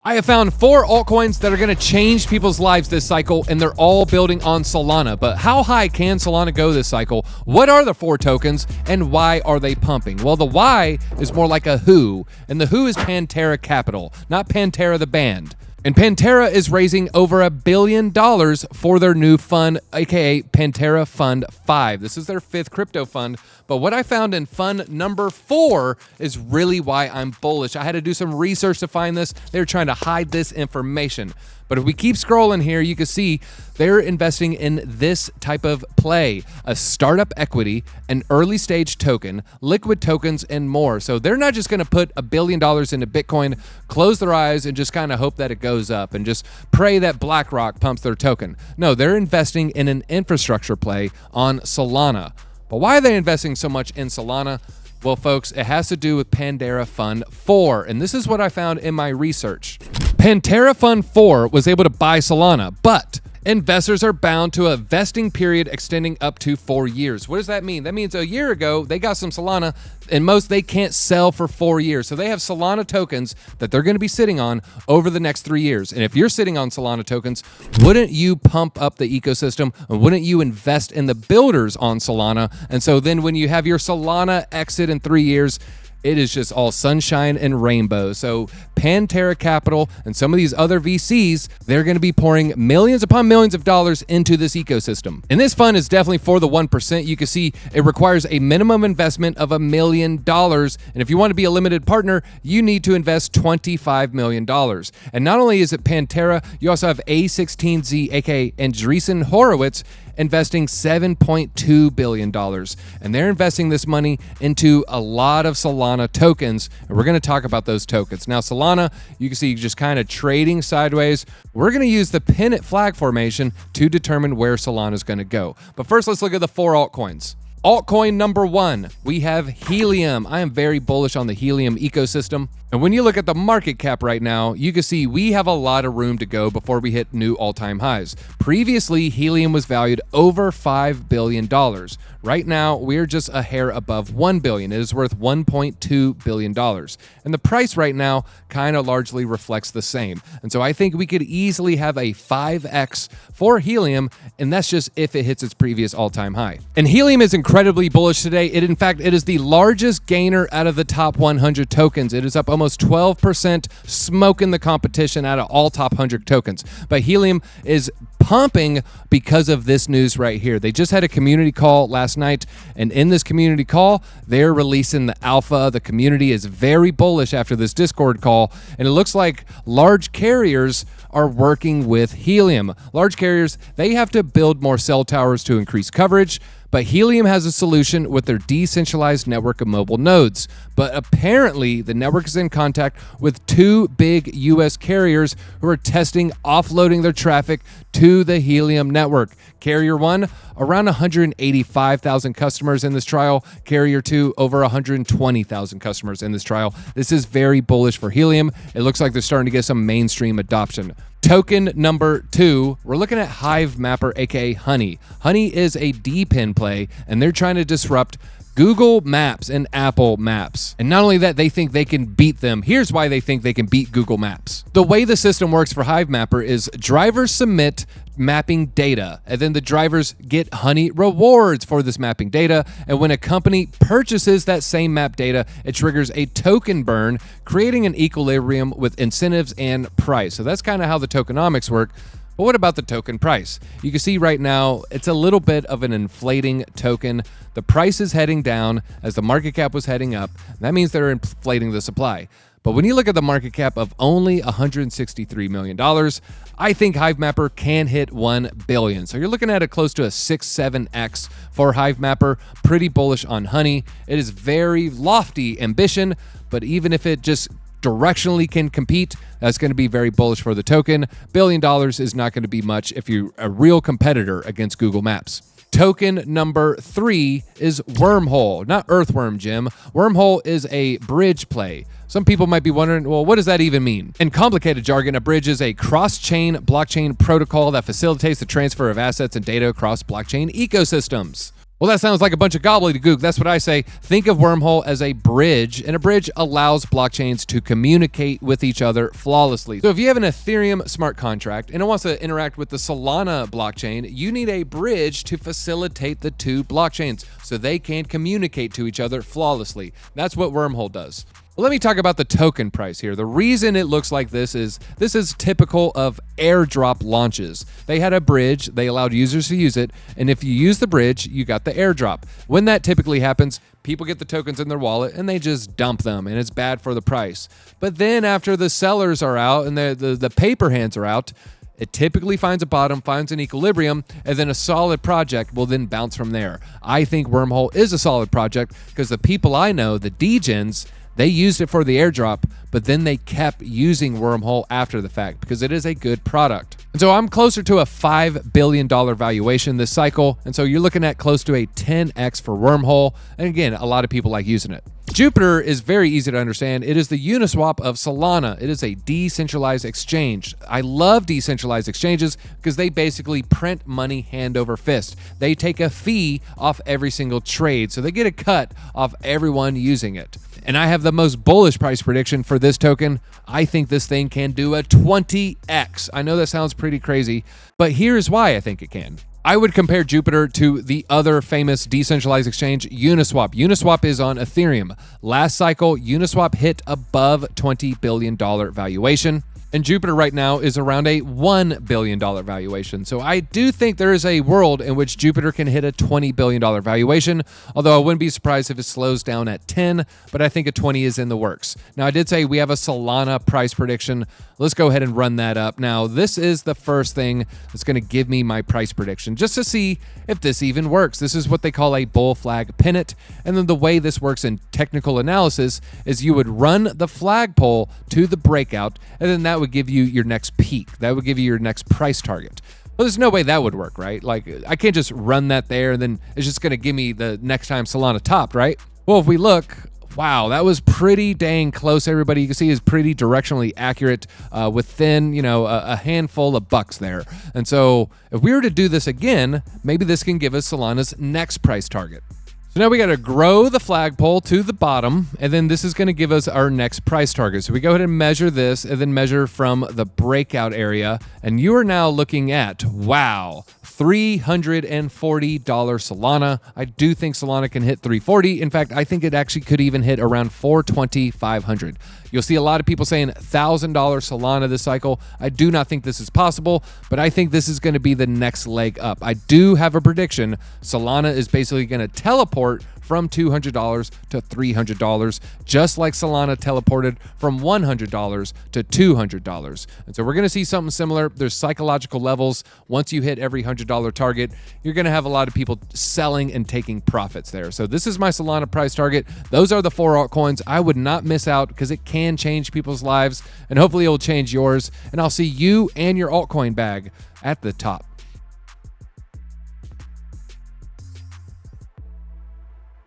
I have found 4 altcoins that are going to change people's lives this cycle, and they're all building on Solana. But how high can Solana go this cycle? What are the 4 tokens, and why are they pumping? Well, the why is more like a who, and the who is Pantera Capital, not Pantera the band. And Pantera is raising over $1 billion for their new fund, aka Pantera Fund 5. This is their 5th crypto fund. But what I found in fund number 4 is really why I'm bullish. I had to do some research to find this. They're trying to hide this information. But if we keep scrolling here, you can see they're investing in this type of play: a startup equity, an early stage token, liquid tokens, and more. So they're not just going to put $1 billion into Bitcoin, close their eyes, and just kind of hope that it goes up and just pray that BlackRock pumps their token. No, they're investing in an infrastructure play on Solana. But why are they investing so much in Solana? Well, folks, it has to do with Pantera Fund 4, and this is what I found in my research. Pantera Fund 4 was able to buy Solana, but investors are bound to a vesting period extending up to 4 years. What does that mean? That means a year ago, they got some Solana, and they can't sell for 4 years. So they have Solana tokens that they're going to be sitting on over the next 3 years. And if you're sitting on Solana tokens, wouldn't you pump up the ecosystem? And wouldn't you invest in the builders on Solana? And so then when you have your Solana exit in 3 years, it is just all sunshine and rainbows. So Pantera Capital and some of these other VCs, they're going to be pouring millions upon millions of dollars into this ecosystem. And this fund is definitely for the 1%. You can see it requires a minimum investment of $1 million. And if you want to be a limited partner, you need to invest $25 million. And not only is it Pantera, you also have A16Z, aka Andreessen Horowitz, investing $7.2 billion. And they're investing this money into a lot of Solana tokens. And we're going to talk about those tokens. Now, Solana, you can see just kind of trading sideways. We're going to use the pennant flag formation to determine where Solana is going to go. But first, let's look at the 4 altcoins. Altcoin number 1, we have Helium. I am very bullish on the Helium ecosystem. And when you look at the market cap right now, you can see we have a lot of room to go before we hit new all-time highs. Previously, Helium was valued over $5 billion. Right now, we're just a hair above $1 billion. It is worth $1.2 billion. And the price right now kind of largely reflects the same. And so I think we could easily have a 5x for Helium, and that's just if it hits its previous all-time high. And Helium is incredibly bullish today. In fact, it is the largest gainer out of the top 100 tokens. It is up almost 12%, smoking the competition out of all top 100 tokens. But Helium is pumping because of this news right here. They just had a community call last night, and in this community call, they're releasing the alpha. The community is very bullish after this Discord call, and it looks like large carriers are working with Helium. Large carriers, they have to build more cell towers to increase coverage, but Helium has a solution with their decentralized network of mobile nodes. But apparently, the network is in contact with 2 big US carriers who are testing offloading their traffic to the Helium network. Carrier 1, around 185,000 customers in this trial. Carrier 2, over 120,000 customers in this trial. This is very bullish for Helium. It looks like they're starting to get some mainstream adoption. Token number 2, we're looking at Hive Mapper, aka Honey. Honey is a DPIN play, and they're trying to disrupt Google Maps and Apple Maps. And not only that, they think they can beat them. Here's why they think they can beat Google Maps. The way the system works for Hive Mapper is drivers submit mapping data, and then the drivers get Honey rewards for this mapping data. And when a company purchases that same map data, it triggers a token burn, creating an equilibrium with incentives and price. So that's kind of how the tokenomics work. But what about the token price? You can see right now, it's a little bit of an inflating token. The price is heading down as the market cap was heading up. That means they're inflating the supply. But when you look at the market cap of only $163 million, I think Hive Mapper can hit $1 billion. So you're looking at it close to a 6-7x for Hive Mapper. Pretty bullish on Honey. It is very lofty ambition, but even if it just directionally can compete, that's going to be very bullish for the token. $1 billion is not going to be much if you're a real competitor against Google Maps. Token number 3 is Wormhole, not Earthworm Jim. Wormhole is a bridge play. Some people might be wondering, well, what does that even mean? In complicated jargon, a bridge is a cross-chain blockchain protocol that facilitates the transfer of assets and data across blockchain ecosystems. Well, that sounds like a bunch of gobbledygook. That's what I say. Think of Wormhole as a bridge, and a bridge allows blockchains to communicate with each other flawlessly. So if you have an Ethereum smart contract and it wants to interact with the Solana blockchain, you need a bridge to facilitate the two blockchains so they can communicate to each other flawlessly. That's what Wormhole does. Let me talk about the token price here. The reason it looks like this is typical of airdrop launches. They had a bridge, they allowed users to use it, and if you use the bridge, you got the airdrop. When that typically happens, people get the tokens in their wallet and they just dump them, and it's bad for the price. But then after the sellers are out and the paper hands are out, it typically finds a bottom, finds an equilibrium, and then a solid project will then bounce from there. I think Wormhole is a solid project because the people I know, the degens, they used it for the airdrop, but then they kept using Wormhole after the fact because it is a good product. And so I'm closer to a $5 billion valuation this cycle. And so you're looking at close to a 10x for Wormhole. And again, a lot of people like using it. Jupiter is very easy to understand. It is the Uniswap of Solana. It is a decentralized exchange. I love decentralized exchanges because they basically print money hand over fist. They take a fee off every single trade, so they get a cut off everyone using it. And I have the most bullish price prediction for this token. I think this thing can do a 20x. I know that sounds pretty crazy, but here's why I think it can. I would compare Jupiter to the other famous decentralized exchange, Uniswap. Uniswap is on Ethereum. Last cycle, Uniswap hit above $20 billion valuation. And Jupiter right now is around a $1 billion valuation. So I do think there is a world in which Jupiter can hit a $20 billion valuation, although I wouldn't be surprised if it slows down at 10, but I think a 20 is in the works. Now, I did say we have a Solana price prediction. Let's go ahead and run that up. Now, this is the first thing that's going to give me my price prediction, just to see if this even works. This is what they call a bull flag pennant. And then the way this works in technical analysis is you would run the flagpole to the breakout, and then that would give you your next peak. That would give you your next price target. Well, there's no way that would work, right? Like, I can't just run that there and then it's just going to give me the next time Solana topped, right? Well, if we look, wow, that was pretty dang close. Everybody you can see is pretty directionally accurate within, a handful of bucks there. And so if we were to do this again, maybe this can give us Solana's next price target. So now we got to grow the flagpole to the bottom, and then this is going to give us our next price target. So we go ahead and measure this, and then measure from the breakout area, and you are now looking at, wow, $340 Solana. I do think Solana can hit 340. In fact, I think it actually could even hit around 420, 500. You'll see a lot of people saying $1,000 Solana this cycle. I do not think this is possible, but I think this is going to be the next leg up. I do have a prediction. Solana is basically going to teleport from $200 to $300, just like Solana teleported from $100 to $200. And so we're going to see something similar. There's psychological levels. Once you hit every $100 target, you're going to have a lot of people selling and taking profits there. So this is my Solana price target. Those are the 4 altcoins. I would not miss out because it can change people's lives, and hopefully it will change yours. And I'll see you and your altcoin bag at the top.